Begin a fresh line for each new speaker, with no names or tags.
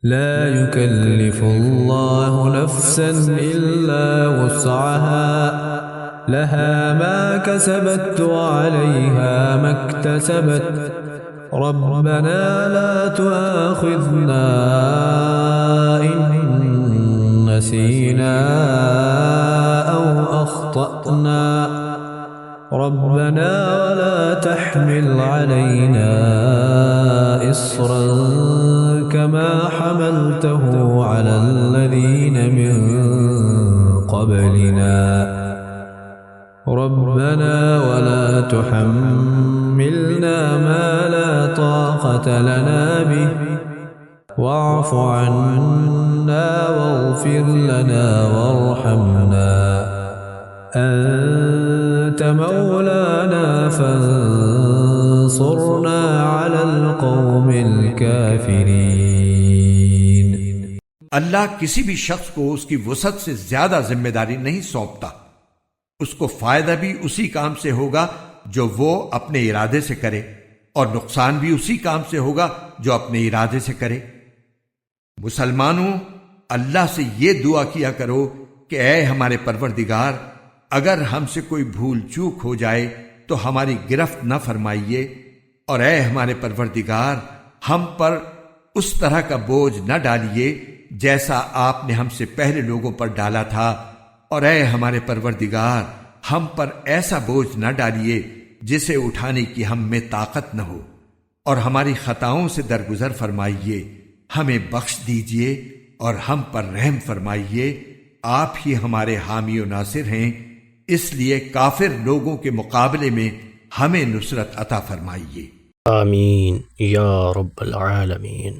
لا يكلف الله نفسا إلا وسعها، لها ما كسبت وعليها ما اكتسبت. ربنا لا تؤاخذنا إن نسينا أو أخطأنا، ربنا ولا تحمل علينا إصرا كما حملته على الذين من قبلنا، ربنا ولا تحملنا ما لا طاقة لنا به، واعف عنا واغفر لنا وارحمنا، أنت مولانا فانصرنا على القوم الكافرين۔
اللہ کسی بھی شخص کو اس کی وسعت سے زیادہ ذمہ داری نہیں سونپتا، اس کو فائدہ بھی اسی کام سے ہوگا جو وہ اپنے ارادے سے کرے، اور نقصان بھی اسی کام سے ہوگا جو اپنے ارادے سے کرے۔ مسلمانوں، اللہ سے یہ دعا کیا کرو کہ اے ہمارے پروردگار، اگر ہم سے کوئی بھول چوک ہو جائے تو ہماری گرفت نہ فرمائیے، اور اے ہمارے پروردگار، ہم پر اس طرح کا بوجھ نہ ڈالیے جیسا آپ نے ہم سے پہلے لوگوں پر ڈالا تھا، اور اے ہمارے پروردگار، ہم پر ایسا بوجھ نہ ڈالیے جسے اٹھانے کی ہم میں طاقت نہ ہو، اور ہماری خطاؤں سے درگزر فرمائیے، ہمیں بخش دیجئے اور ہم پر رحم فرمائیے، آپ ہی ہمارے حامی و ناصر ہیں، اس لیے کافر لوگوں کے مقابلے میں ہمیں نصرت عطا فرمائیے۔
آمین یا رب العالمین۔